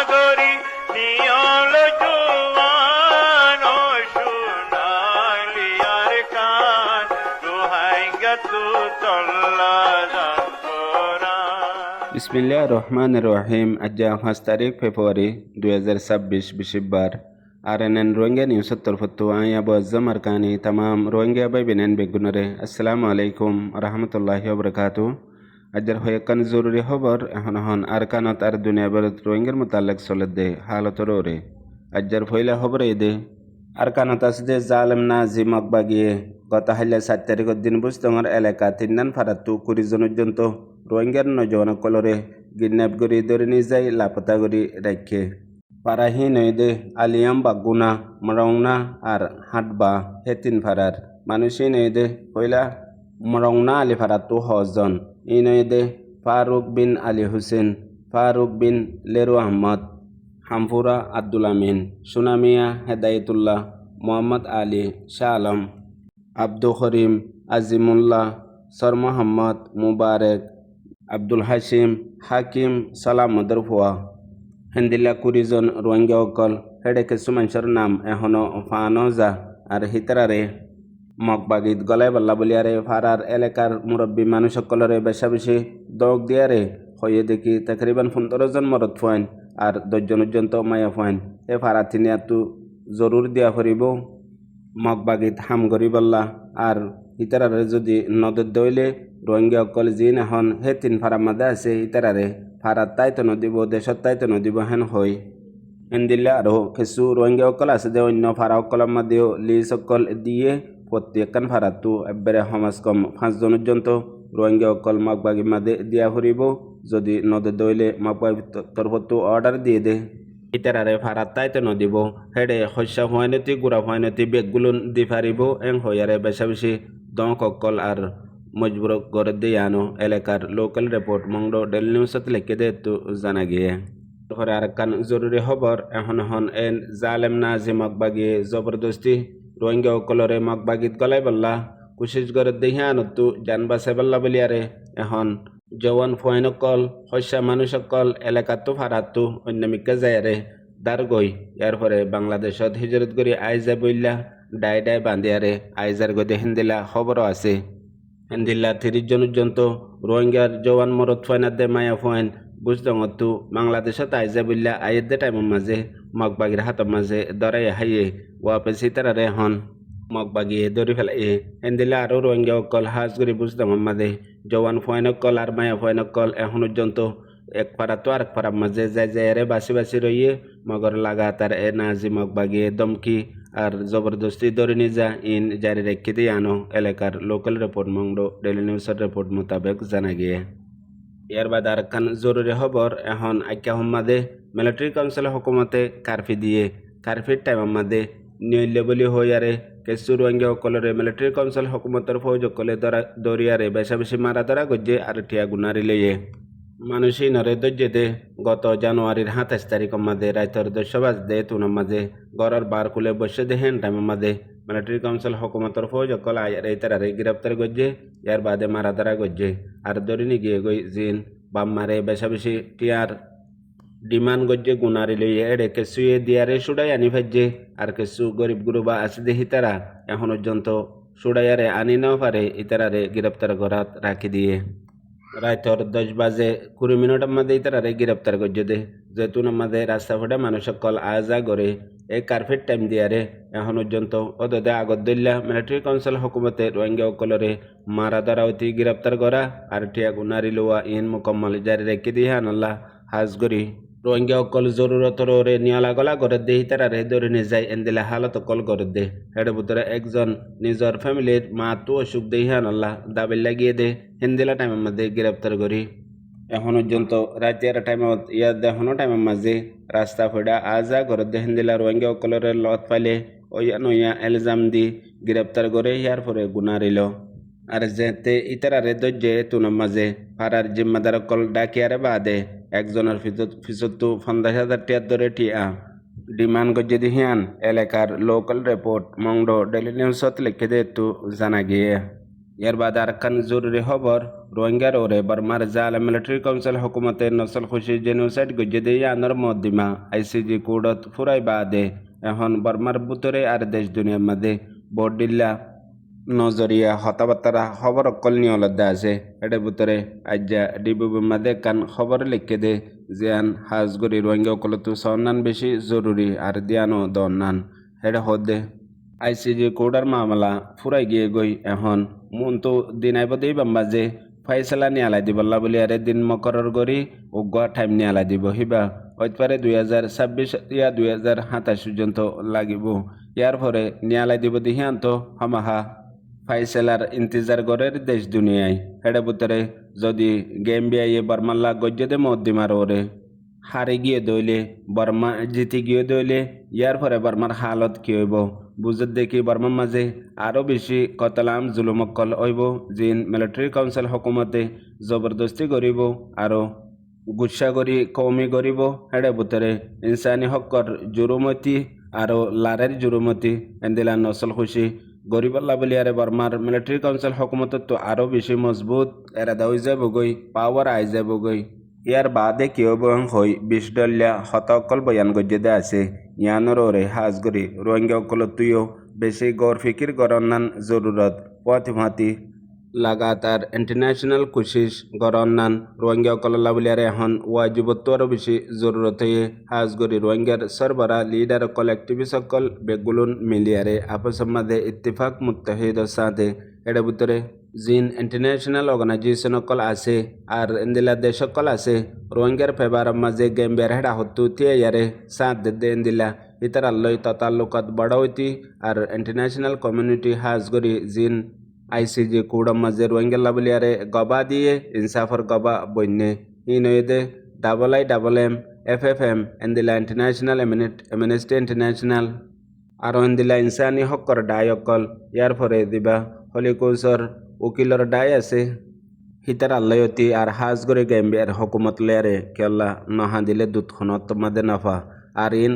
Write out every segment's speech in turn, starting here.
সাগরী নিয়ল জুয়ান ও সোনালি আর কান দোহাই গাতু তল্লা বিসমিল্লাহির রহমানির রহিম। আজ 5 তারিখ ফেব্রুয়ারি 2026 বিশিববার RNN রোহিঙ্গা নিউজের তরফতো আই আবু আজম আরকানি তামাম রোহিঙ্গা বাই বেনেন বেগুনরে আসসালামু আলাইকুম রহমতুল্লাহি ওবরাকাতু। আজর হয়েকান জরুরি খবর এখন আরকানত আর দুনিয়া ভারত রোহিঙ্গার মোতালেক চলে দে হালতর ওরে আজর ফইলা খবর এই দে আরকানত আসদে জালেম না জিমক বাগিয়ে গত হাইলে 7 তারিখের দিন বুঝতঙর এলাকা তিন্নান ফারাতু 20 জন পর্যন্ত রোহিঙ্গার নজওয়ান কলরে কিডন্যাপ করি ধরে নিয়ে যাই লাপতা করি রাখে পারাহি নইদে আলিয়াম বাগুনা মরংনা আর হাটবা হেতিন ফারার মানুষই নইদে পয়লা মরংনা আলী ফারাতু হজন ই নইদে ফারুক বিন আলী হুসেন, ফারুক বিন লেরু আহমদ, হামফুরা আব্দুল আমিন, সুনামিয়া হেদায়তুল্লাহ, মোহাম্মদ আলী শাহ আলম, আব্দুল করিম, আজিমুল্লাহ, সর মোহাম্মদ মুবারক, আব্দুল হাসিম, হাকিম সালামদর ফুয়া হেন্দিল্লা 20 জন রোহিঙ্গা অকল হেডে কিছু মানুষের নাম এখনো ফানো যা আর হিতরারে মগবাগিত গলায় বল্লা বলিয়ারে ফারার এলাকার মুরব্বী মানুষ সকলরে বেশা বেশি দগ দিয়ারে হয়ে দেখি তকরিবান 15 জন মরদ ফুয়াইন আর 10 জন পর্যন্ত মায়া ফুয়াইন এ ফারা তিনিয়াতু জরুর দিয়া ফুরিব মগবাগিত হাম গরি বল্লা আর হিতারারে যদি নদর দইলে রোহিঙ্গা অকল জিন এখন হে 3 ফারার মাঝে আছে হিতারারে ফারার তাইতো নদিব দেশত তাইতো নদিব হেন হই এন্দিল্লা আরো কিছু রোহিঙ্গা অকল আছে যে অন্য ফারা অকলের মাঝেও লিজ অকল দিয়ে প্রত্যেকখান ফারাতু একবারে সমাজ কম 5 জন পর্যন্ত রোহিঙ্গা অকল মগবাগির মাঝে দিয়া ফুরিব যদি নদর দইলে মগবাগির তরফতো অর্ডার দিয়ে দে ইতারারে ফারাত তাইতে নদিব হেডে শস্য হয়নতি গুড়া হয়নতি বেগগুলো দি ফারিব এং হইয়ারে বেশা বেশি দমক অকল আর মজবুর করে দিয়ে আনো এলাকার লোকাল রিপোর্ট মংডো ডেলি নিউজত লিখে দে তো জানা গিয়ে তারপরে আর কান জরুরি খবর এখন এন জালেম না যে মগবাগিয়ে জবরদস্তি রোহিঙ্গা অকলরে মগবাগিত গলাই বললা কোশিশ করে দিয়ে আনতো জান বাসে বললা বলিয়ারে এখন জওয়ান ফয়েন অকল শস্য মানুষ অকল এলাকাতো ফারাতো অন্যমিকা যায়ারে দার গই ইয়ার পরে বাংলাদেশত হিজরত করি আইজা বইলা ডাই ডাই বান্ধিয়ারে আইজার গদে হেন্দিলা খবরও আছে হেন্দিল্লা 30 জন পর্যন্ত রোহিঙ্গার জওয়ান মরদ ফয়নাদে মায়া ফয়েন বুঝদংতু বাংলাদেশত আইজা বইলা আইয়ের টাইমের মাঝে মগবাগির হাতের মাঝে দরাই হাইয়ে ওয়াপে সিতারারে হন মগবাগিয়ে দৌড়ি ফেলাই হেন্দিল্লা আরও রোহিঙ্গা অকল হাজগুড়ি বুঝদংর মাঝে জওয়ান ফয়েন অকল আর মায়া ফয়েন অকল এখন পর্যন্ত এক পারা তো আরেক পারার মাঝে যাই যাই বাসি বাসি রইয়ে মগর লাগাতার এ নাজি মগবাগিয়ে দমকি আর জবরদস্তি ধরে নিয়ে যা ইন জারি রেখে দিয়ে আনো এলাকার লোকাল রিপোর্ট মংডো ডেলি নিউজের রিপোর্ট মোতাবেক জানা গিয়ে ইয়ার বাদ আর খান জরুরি খবর এখন আইকা হম্মাদে মিলিটারি কাউন্সিল হুকুমতে কারফি দিয়ে কারফির টাইমের মাঝে নিয়ল্য বলি হইয়ারে কিছু রোহিঙ্গা অকলরে মিলিটারি কাউন্সিল হুকুমতের ফৌজ অকলে দরিয়ারে বেশা বেশি মারা ধরা গজ্জে আর টিয়া গুনারি লইয়ে মানুষই নরে দে গত জানুয়ারির 27 তারিখের মাঝে রাইতর 10 বাজে তুনার মাঝে গড়ের বার খুলে বসে দেখেন টাইমের মাঝে মিলিটারি কাউন্সিল হুকুমতের ফৌজ অকল আয়ারে তারারে গ্রেপ্তার গজ্জে ইয়ার বাদে মারা ধরা গজ্জে আর দরিনি গিয়ে গই জিন বাম মারে বেশা বেশি টিয়ার ডিমান্ড গজ্জে গুনারি লইয়ে এড়ে কেসুয়ে দিয়ারে সুড়াই আনি ভাজ্যে আর কেসু গরিব গুরুবা আছে দেখি তারা এখন পর্যন্ত সুড়াইয়ারে আনি নাও পারে ইতারারে গ্রেপ্তার করাত রাখি দিয়ে রাইতর 10 বাজে 20 মিনিটের মধ্যে ইতারারে গ্রেপ্তার করছে দে যেতুন আমাদের রাস্তা ফাটে মানুষ সকল আজা করে এই কার্ফেট টাইম দিয়ারে এখন পর্যন্ত ওদের আগত দিল্লা মিলিটারি কাউন্সিল হুকুমতে রোহিঙ্গা অকলরে মারা ধরা অতি গ্রেপ্তার করা আর টিয়া গুনারি লোয়া ইন মুকম্মল জারি রেখে দিয়ে আনল্লা হাজগরি রোহিঙ্গা অকল জরুরতর ওরে নিয়ালা গলা করে দে তারারে ধরে নিয়ে যায় এন্দিলা হালত অকল করে দে এর ভিতরে একজন নিজের ফ্যামিলির মা তো অসুখ দেহান আল্লাহ দাবিল লাগিয়ে দে হেন্দিলা টাইমের মধ্যে গ্রেপ্তার করি এখন পর্যন্ত রাতের টাইমত ইয়াদ এখনো টাইমের মাঝে রাস্তা ফেডা আজা করে দে হেন্দিলা রোহিঙ্গা অকলরে লত পাইলে ওইয়া নইয়া এলজাম দি গ্রেপ্তার করে ইয়ার পরে গুনারিল আর যেতে ইতারারে দজ্জে তুনার মাঝে ফারার জিম্মাদার অকল ডাকিয়ারে বাদে একজনের ফিসত্তু 50,000 টিয়ার ধরে টিয়া ডিমান্ড গজ্জে দিহিয়ান এলাকার লোকাল রিপোর্ট মংডো ডেলি নিউজত লিখে দে তো জানা গিয়ে ইয়ার বাদে আরেকখান জরুরি খবর রোহিঙ্গার ওরে বার্মার জাল মিলিটারি কাউন্সিল হুকুমতের নসল খুশি জেনোসাইড গজ্জে আনর মদ্দিমা আইসিজি কোডত ফুরাই বাদে এখন বার্মার বুতরে আর দেশ দুনিয়ার মাঝে বড়দিল্লা নজরিয়া হতাবার্তারা খবর অকল নিয়লদ্দা আছে এটার ভিতরে আজ্জা ডিবুবির মাঝে কান খবর লিখে দে জিয়ান হাজগরি রোহিঙ্গা অকলতো সন্নান বেশি জরুরি আর দিয়ানো দন্নান এটা হদে আইসিজি কোডার মামলা ফুরাই গিয়ে গই এখন মন তো দিন আইবদেই বাম্বা যে ফাইসলা নিয়ালাই দিবল্লা বলি আরে দিন মকরর গরি উগ্র টাইম নিয়ালাই দিব হিবা হইতে পারে 2026 ইয়া 2027 পর্যন্ত লাগিব ইয়ার পরে নিয়ালাই দিব দিহিয়ান তো হামাহা ফাইসেলার ইন্তজার গরের দেশ দুনিয়ায় হেডে বুতরে যদি গেমবিয়া ইয়ে বর্মাল্লা গজ্জে মদ্দিমার ওরে হারে গিয়ে দইলে বর্মা জিতে গিয়ে দইলে ইয়ার পরে বর্মার হালত কি হইব বুঝত দেখি বর্মার মাঝে আরও বেশি কতলাম জুলুমকল হইব জিন মিলিটারি কাউন্সিল হুকুমতে জবরদস্তি করিব আরও গুচ্ছা করি কৌমি করিব হেডে বুতরে ইনসানি হকর জুরুমতি আরও লারের জুরুমতি এন্দিলা নসল খুশি গরিবাল্লা বলি আরে বর্মার মিলিটারি কাউন্সিল হুকুমত তো আরও বেশি মজবুত এরাদা হয়ে যাবগৈ পাওয়ার আই যাবগৈ ইয়ার বাদে কেউ বং হই 20 ডলিয়া হতকল বয়ান গজ্জেদে আছে ইয়ানোর ওরে হাজগরি রোহিঙ্গা অকল তুইও বেশি গৌর ফিকির গরন্নান জরুরত পথমাতি লাগাতার ইন্টারন্যাশনাল কোশিশ গরন্নান রোহিঙ্গা অকল্লা বলি আরে এখন ওয়াজিবত্ব আরও বেশি জরুরত হয়ে হাজগরি রোহিঙ্গার সরবরা লিডার অকল অ্যাক্টিভিস্ট অকল বেগুলুন মিলিয়ারে আপসের মাঝে ইত্তেফাক মুত্তাহিদর সাথে এর ভিতরে জিন ইন্টারন্যাশনাল অর্গানাইজেশন অকল আছে আর ইন্দিলা দেশ অকল আছে রোহিঙ্গার ফেবার মাঝে গেমবিয়ার হেডা হত্যু তিয়া ইয়ারে সাথ দে ইন্দিলা ইতার আল্লই তাল্লুকাত বড়াইতি আর ইন্টারন্যাশনাল কমিউনিটি হাজগরি জিন আইসিজি কুড়ম মাঝে রোহিঙ্গা বলি আরে গবা দিয়ে ইনসাফর গবা বন্যে ই নইদে IIM FFM ইন্দিলা ইন্টারন্যাশনাল এমনেস্টি ইন্টারন্যাশনাল আর ইন্দিলা ইনসানি হকর ডাই অকল ইয়ার পরে দিবা হলিকৌসর উকিলর ডাই আছে হিতার আল্লায়তি আর হাজগরে গেম্বিয়ার হকুমত লেয়ারে কেল্লা নহা দিলে দুধখনত মাদে নাফা আর ইন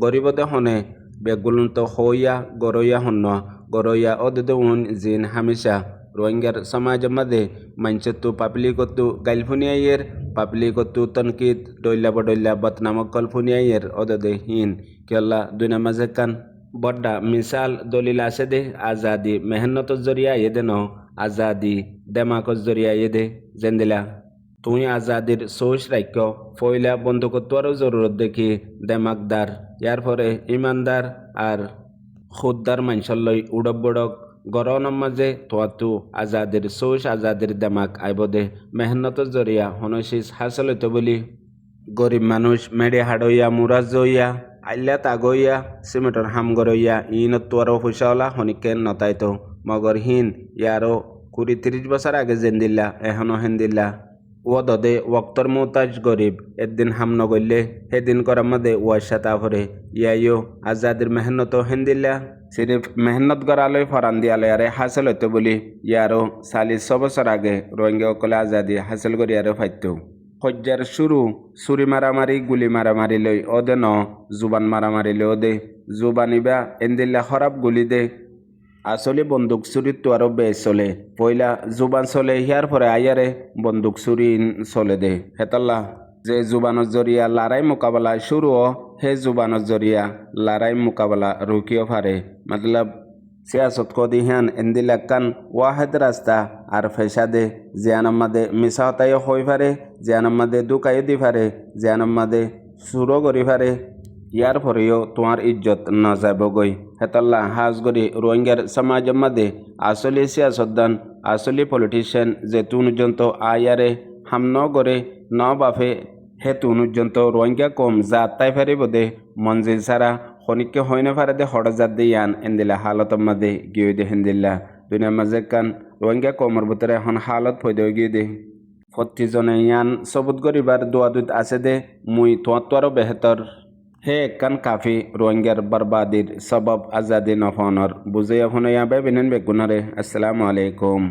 গরিবদে হনে বেগুলুন তো হইয়া গরইয়া হন্য গরইয়া অদে উন জিন হামিশা রোহিঙ্গার সমাজ মাদে মাঞ্চতু পাবলিকতু গাইলফুনিয়াইয়ের পাবলিকতু তনকিত ডইলা বডইলা বদনামক কলফুনিয়াইয়ের অদে হিন কেল্লা দুই নামাজে কান বড্ডা মিসাল দলিল আছে দে আজাদি মেহনতর জরিয়া এদে ন আজাদি দেমাকর জরিয়া এদে জেন্দিলা তুই আজাদির সোচ রাখ্য ফইলা বন্ধুকত্বরও জরুরত দেখি দেমাকদার ইয়ার পরে ইমানদার আর খুদ্দার মানসল্লই উড়ক বড়ক গরনের মাঝে তোয়াতু আজাদির সোচ আজাদির দেমাক আইব দে মেহনতর জরিয়া হনশিস হাসল হইত বলি গরিব মানুষ মেডে হাড়ইয়া মুরাজ জইয়া আল্লা তাগইয়া সিমেন্টর হাম গরইয়া ইনত তোয়ারও পয়সাওয়ালা হনিকেন নতাইতো মগর হিন ইয়ারও 20-30 বছর আগে জেন্দিল্লা এখনো হেন্দিল্লা ও দদে ওক্তর মোতাজ গরিব একদিন হাম নগইলে সেদিন করার মধ্যে ওয়াশা তাফরে ইয়াইও আজাদির মেহনত হেন্দিল্লা সিরিফ মেহনত গড়ালই ফরান দিয়ালে আরে হাসিল হইতো বলি ইয়ারও 40 বছর আগে রোহিঙ্গা অকলে আজাদি হাসিল করি আরে ফাইতো হজ্জার শুরু ছুরি মারামারি গুলি মারামারি লই ওদে ন জুবান মারামারি লই ওদে জুবানিবা এন্দিল্লা খরাব গুলি দে আসলে বন্দুক চুরির তো আরো বেশ চলে পয়লা জুবান চলে হিয়ার পরে আইয়ারে বন্দুক চুরি চলে দে হেতাল্লা যে জুবানের জরিয়া লড়াই মোকাবেলা শুরু হে জুবানের জরিয়া লড়াই মোকাবেলা রুকিও পারে মতলব সিয়াসত কদি হ্যান এন্দিলা কান ওয়াহেদ রাস্তা আর ফেসাদে জিয়ানম্মাদে মিসাহতাইও হই পারে জিয়ানম্মাদে দুকাইও দি পারে জিয়ানম্মাদে সুরো করি পারে ইয়ার পরেও তোমার ইজ্জত না যাবগৈ হেতাল্লা হাজগরি রোহিঙ্গার সমাজের মাঝে আসলে সিয়াসতদান আসলে পলিটিশিয়ান যে তুনুজন্ত আয়ারে হাম ন গরে ন বাফে হে তুনুজন্ত রোহিঙ্গা কম জাত তাই ফারিব দে মঞ্জিল সারা খনিককে হইনে ফারে দে হড় জাত দে ইয়ান এন্দিলা হালতর মাঝে গিয়ে দে হেন্দিল্লা দুনিয়ার মাঝে কান রোহিঙ্গা কমর ভিতরে এখন হালত ফয়দে গিয়ে দে প্রতিজনে ইয়ান সবুত গরিবার দোয়াদুত আছে দে মুই তোয়ার বেহতর হে কান কাফি রোহিঙ্গার বরবাদির সবব আজাদি নফনর বুঝে এখন বেবিনেন বেগুনারে আসসালামু আলাইকুম।